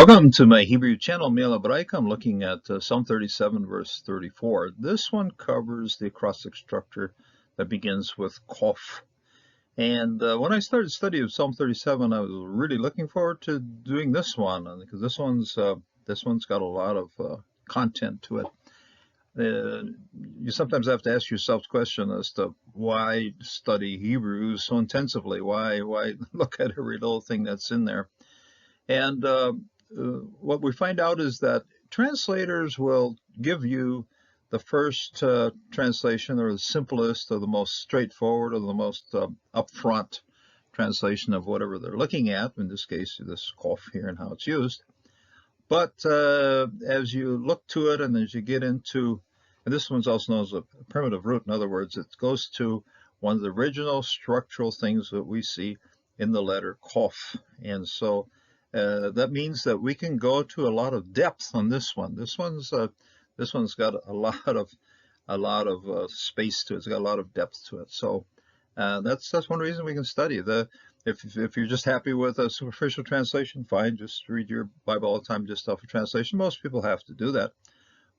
Welcome to my Hebrew channel, Mila Braika. I'm looking at Psalm 37, verse 34. This one covers the acrostic structure that begins with Kof. And when I started study of Psalm 37, I was really looking forward to doing this one because this one's got a lot of content to it. You sometimes have to ask yourself the question as to why study Hebrew so intensively. Why look at every little thing that's in there? And what we find out is that translators will give you the first translation, or the simplest, or the most straightforward, or the most upfront translation of whatever they're looking at. In this case, this Kof here and how it's used. But as you look to it, and as you get into, and this one's also known as a primitive root. In other words, it goes to one of the original structural things that we see in the letter Kof, and so that means that we can go to a lot of depth on this one. This one's got a lot of space to it. It's got a lot of depth to it. So that's one reason we can study. If you're just happy with a superficial translation, fine. Just read your Bible all the time, just off a translation. Most people have to do that.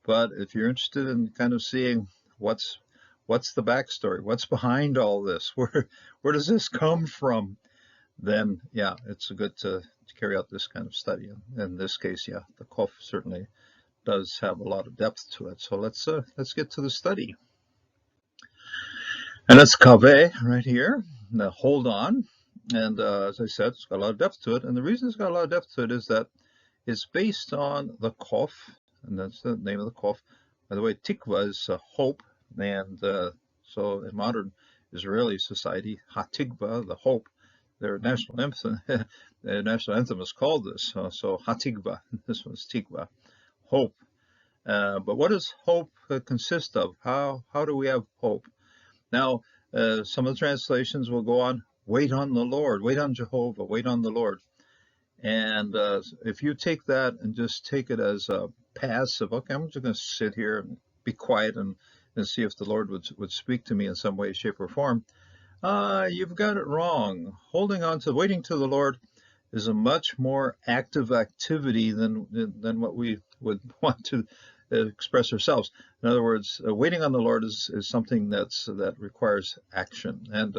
But if you're interested in kind of seeing what's the backstory, what's behind all this, where does this come from, then yeah, it's good to carry out this kind of study. In this case, yeah, the Kof certainly does have a lot of depth to it. So let's get to the study. And that's kaveh right here. Now hold on. And as I said, it's got a lot of depth to it. And the reason it's got a lot of depth to it is that it's based on the Kof, and that's the name of the Kof. By the way, tikva is hope, and so in modern Israeli society, hatikva, the hope, their national anthem, is called this. So hatikva, this one's tikva, hope. But what does hope consist of? How do we have hope? Now, some of the translations will go on, wait on the Lord, wait on Jehovah, wait on the Lord. And if you take that and just take it as a passive, okay, I'm just going to sit here and be quiet and see if the Lord would speak to me in some way, shape, or form, you've got it wrong. Waiting to the Lord is a much more active activity than what we would want to express ourselves. In other words, waiting on the Lord is something that requires action, and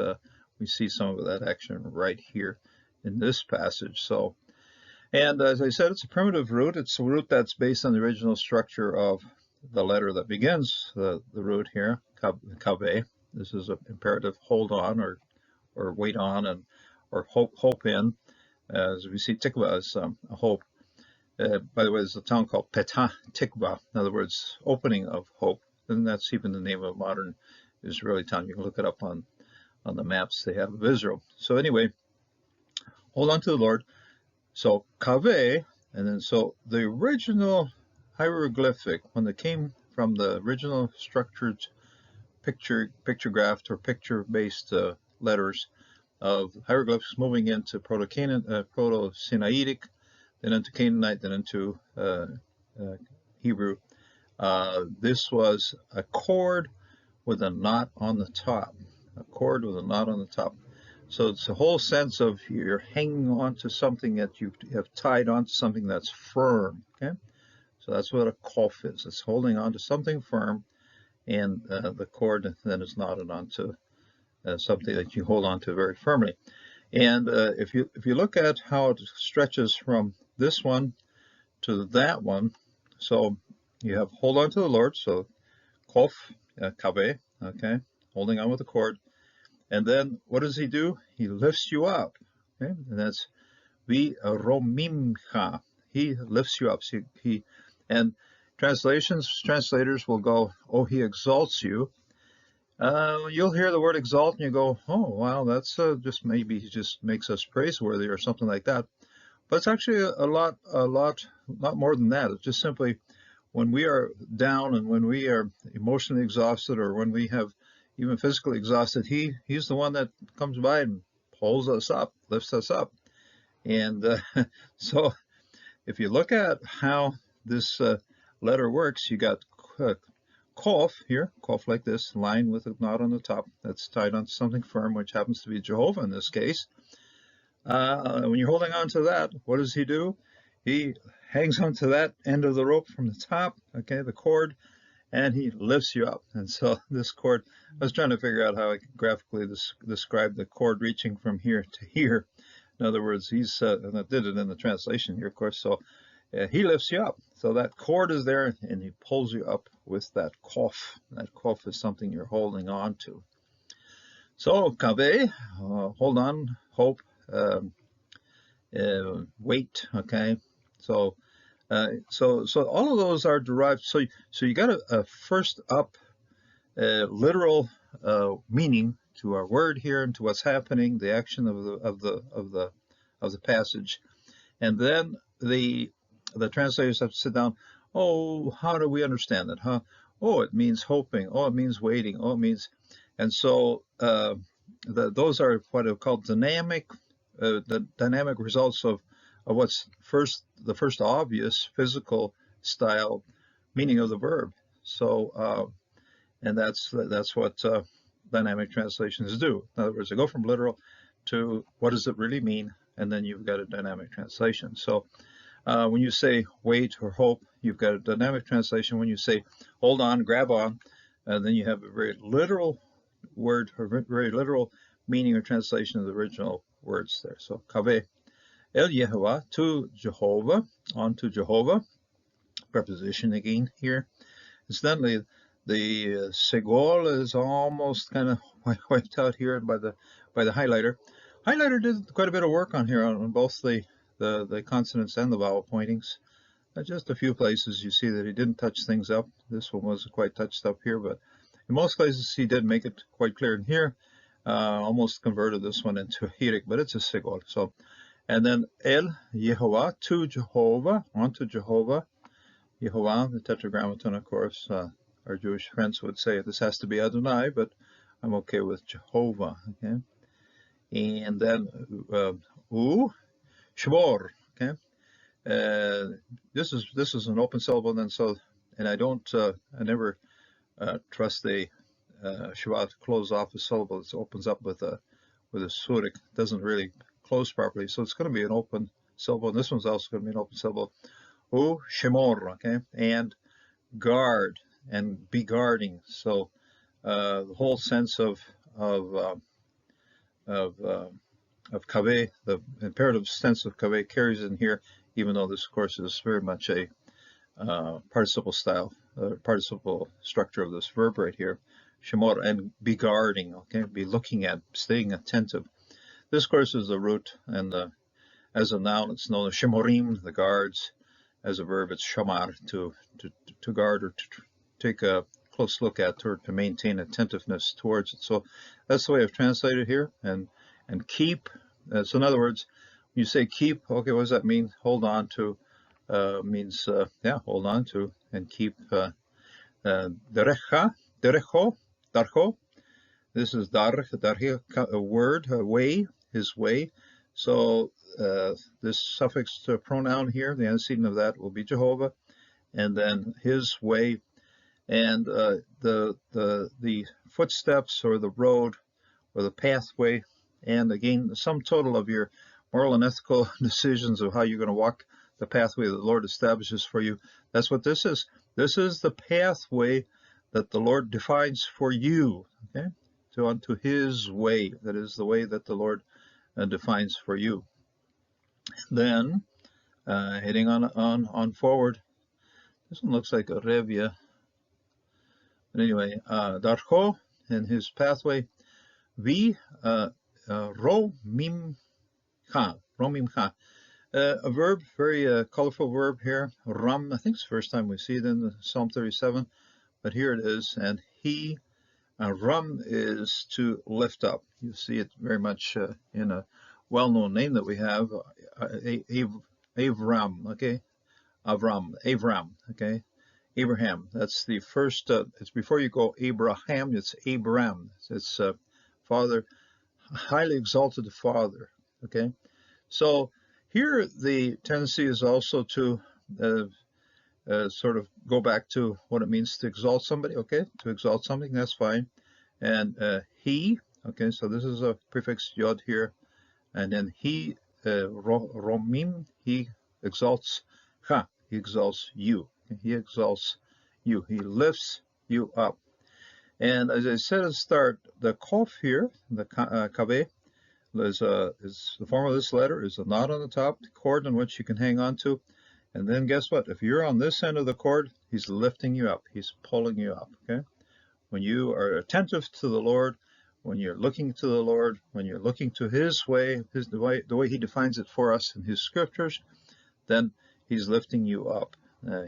we see some of that action right here in this passage. So, and as I said, it's a primitive root. It's a root that's based on the original structure of the letter that begins the root here, kaveh. This is an imperative, hold on, or wait on, or hope in. As we see, tikva is a hope. By the way, there's a town called Petah Tikva, in other words, opening of hope. And that's even the name of a modern Israeli town. You can look it up on the maps they have of Israel. So anyway, hold on to the Lord. So kaveh, and then so the original hieroglyphic, when it came from the original structured pictographed or picture-based letters of hieroglyphs moving into Proto-Sinaitic, then into Canaanite, then into Hebrew. This was a cord with a knot on the top. A cord with a knot on the top. So it's a whole sense of you're hanging on to something that you have tied onto something that's firm. Okay, so that's what a kof is. It's holding on to something firm, and the cord then is knotted onto something that you hold on to very firmly. And if you look at how it stretches from this one to that one, so you have hold on to the Lord, so kof, kaveh, okay, holding on with the cord. And then what does he do? He lifts you up. Okay? And that's v'romimcha. He lifts you up. So and translators will go, oh, he exalts you. You'll hear the word exalt and you go, oh, wow, that's just maybe he just makes us praiseworthy or something like that. But it's actually a lot more than that. It's just simply when we are down and when we are emotionally exhausted, or when we have even physically exhausted, he's the one that comes by and pulls us up, lifts us up. And so if you look at how this letter works, you got kof here, kof like this, line with a knot on the top that's tied onto something firm, which happens to be Jehovah in this case. When you're holding on to that, what does he do? he hangs onto that end of the rope from the top, okay, the cord, and he lifts you up. And so this cord, I was trying to figure out how I could graphically describe the cord reaching from here to here. In other words, he's, and I did it in the translation here, of course, so he lifts you up. So that cord is there, and he pulls you up with that cough. That cough is something you're holding on to. So, kaveh, hold on, hope, wait, okay? So all of those are derived. So you got a first up literal meaning to our word here and to what's happening, the action of the passage, and then the translators have to sit down. Oh, how do we understand it? Huh? Oh, it means hoping. Oh, it means waiting. Oh, it means, and so those are what are called dynamic, the dynamic results of what's the first obvious physical style meaning of the verb. So, and that's what dynamic translations do. In other words, they go from literal to what does it really mean, and then you've got a dynamic translation. So when you say wait or hope, you've got a dynamic translation. When you say hold on, grab on, then you have a very literal word or very literal meaning or translation of the original words there. So kaveh, el Yehovah, to Jehovah, on to Jehovah. Preposition again here. Incidentally, the segol is almost kind of wiped out here by the highlighter. Highlighter did quite a bit of work on here on both the consonants and the vowel pointings. Just a few places you see that he didn't touch things up. This one wasn't quite touched up here, but in most places he did make it quite clear. And here, almost converted this one into a hirik, but it's a segol. So, and then el Yehovah, to Jehovah, onto Jehovah. Yehovah, the tetragrammaton, of course. Our Jewish friends would say this has to be Adonai, but I'm okay with Jehovah. Okay, and then shmor. Okay, this is an open syllable, and then so, and I never trust the Shabbat to close off a syllable. It opens up with a surik. It doesn't really close properly, so it's going to be an open syllable. And this one's also going to be an open syllable. Shemor, okay, and guard and be guarding. So the whole sense of kaveh, the imperative sense of kaveh carries in here, even though this, of course, is very much a participle style, participle structure of this verb right here. Shemor, and be guarding, okay, be looking at, staying attentive. This, of course, is the root, and as a noun, it's known as shemorim, the guards. As a verb, it's shamar, to guard or to take a close look at, or to maintain attentiveness towards it. So that's the way I've translated here. And keep. So in other words, when you say keep, okay, what does that mean? Hold on to means hold on to and keep. Derecha, derecho, darcho. This is darche, a word, a way, his way. So this suffix pronoun here, the antecedent of that will be Jehovah, and then his way, and the footsteps or the road or the pathway, and again the sum total of your moral and ethical decisions of how you're going to walk the pathway that the Lord establishes for you. That's what this is. This is the pathway that the Lord defines for you. Okay, so unto his way. That is the way that the Lord defines for you. Then, heading on forward, this one looks like a revia. But anyway, darcho, and his pathway, vi romimcha, a verb, very colorful verb here. Ram, I think it's the first time we see it in Psalm 37, but here it is. And he, ram is to lift up. You see it very much in a well-known name that we have, Avram, okay? Avram, okay? Abraham, that's the first, it's before you go Abraham, it's Abram. It's father, highly exalted father, okay? So here the tendency is also to sort of go back to what it means to exalt somebody, okay? To exalt something, that's fine. And he, okay, so this is a prefix yod here. And then he, romim, he exalts ha. He exalts you. He exalts you. He lifts you up. And as I said at the start, the kof here, the kabe, is the form of this letter, is a knot on the top, the cord on which you can hang on to. And then guess what? If you're on this end of the cord, he's lifting you up. He's pulling you up, okay? When you are attentive to the Lord, when you're looking to the Lord, when you're looking to his way, the way he defines it for us in his scriptures, then he's lifting you up.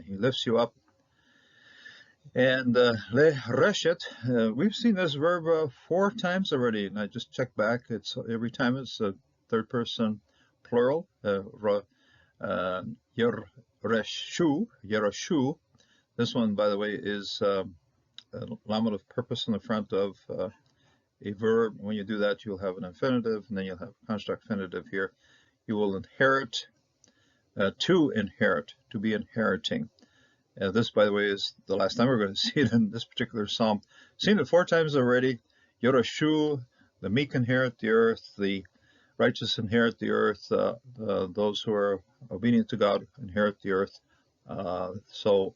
He lifts you up. And le reshet, we've seen this verb 4 times already, and I just checked back. It's every time it's a third person plural. Yerashu. This one, by the way, is a nominative purpose in the front of a verb. When you do that, you'll have an infinitive, and then you'll have a construct infinitive here. You will inherit, to inherit, to be inheriting. This, by the way, is the last time we're going to see it in this particular psalm. Seen it 4 times already. Yorashu, the meek inherit the earth, the righteous inherit the earth, those who are obedient to God inherit the earth. So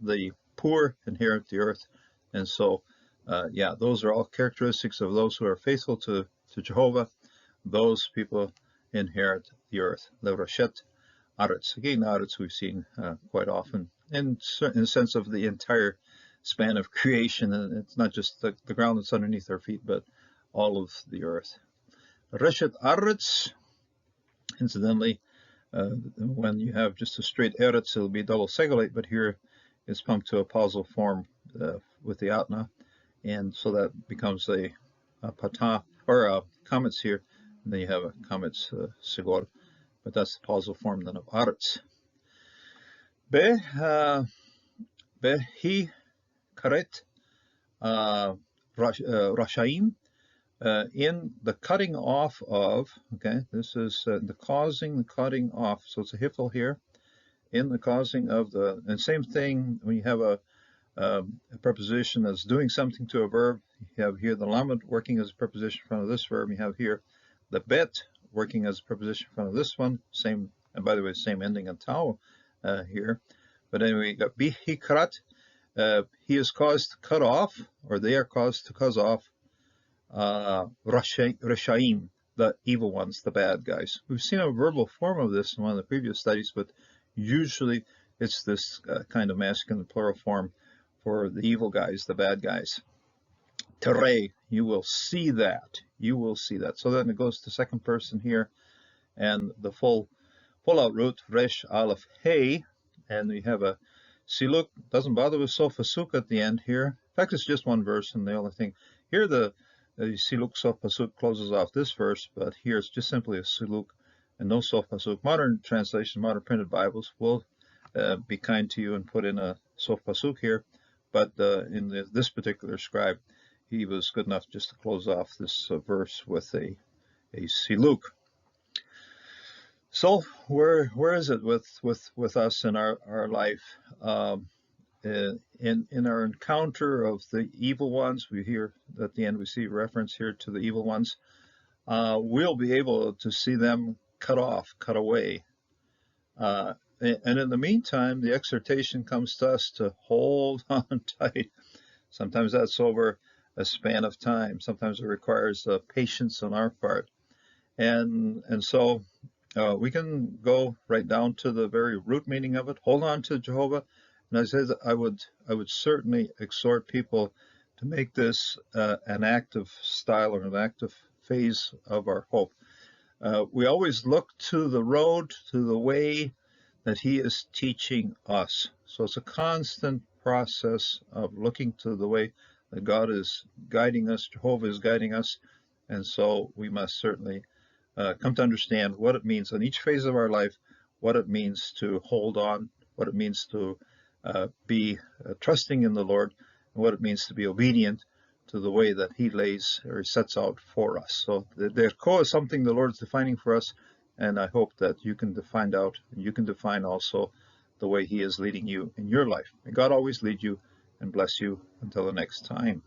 the poor inherit the earth. And so, yeah, those are all characteristics of those who are faithful to Jehovah. Those people inherit the earth. Levrashet aretz. Again, aretz we've seen quite often in the sense of the entire span of creation. And it's not just the ground that's underneath our feet, but all of the earth. Reshet aretz, incidentally, when you have just a straight eretz, it'll be double segolate, but here it's pumped to a pausal form with the atna, and so that becomes a patah, or comets here, and then you have a comets segol, but that's the pausal form then of aretz. Be hi karet rashaim, in the cutting off of, okay, this is the causing, the cutting off, so it's a hiphil here, in the causing of the, and same thing when you have a preposition that's doing something to a verb. You have here the lamed working as a preposition in front of this verb. You have here the bet working as a preposition in front of this one, same, and by the way, same ending in tau here. But anyway, you got bihikrat, he is caused to cut off, or they are caused to cut off Rashaim, the evil ones, the bad guys. We've seen a verbal form of this in one of the previous studies, but usually it's this kind of masculine plural form for the evil guys, the bad guys. Tere, you will see that. You will see that. So then it goes to second person here, and the full out root, resh, aleph, hey, and we have a siluk, doesn't bother with sof pasuk at the end here. In fact, it's just one verse, and the only thing here, the siluk sof pasuk closes off this verse, but here it's just simply a siluk and no sof pasuk. Modern translation, modern printed Bibles will be kind to you and put in a sof pasuk here, but in this particular scribe, he was good enough just to close off this verse with a siluk. So where is it with us in our life? In our encounter of the evil ones, we hear at the end we see reference here to the evil ones. We'll be able to see them cut off, cut away. And in the meantime, the exhortation comes to us to hold on tight. Sometimes that's over a span of time. Sometimes it requires patience on our part. And so we can go right down to the very root meaning of it. Hold on to Jehovah. And I said I would certainly exhort people to make this an active style or an active phase of our hope. We always look to the road, to the way that he is teaching us. So it's a constant process of looking to the way that God is guiding us, Jehovah is guiding us, and so we must certainly come to understand what it means on each phase of our life, what it means to hold on, what it means to be trusting in the Lord, and what it means to be obedient to the way that he lays or sets out for us. So the core is something the Lord is defining for us, and I hope that you can find out, and you can define also the way he is leading you in your life. May God always lead you and bless you until the next time.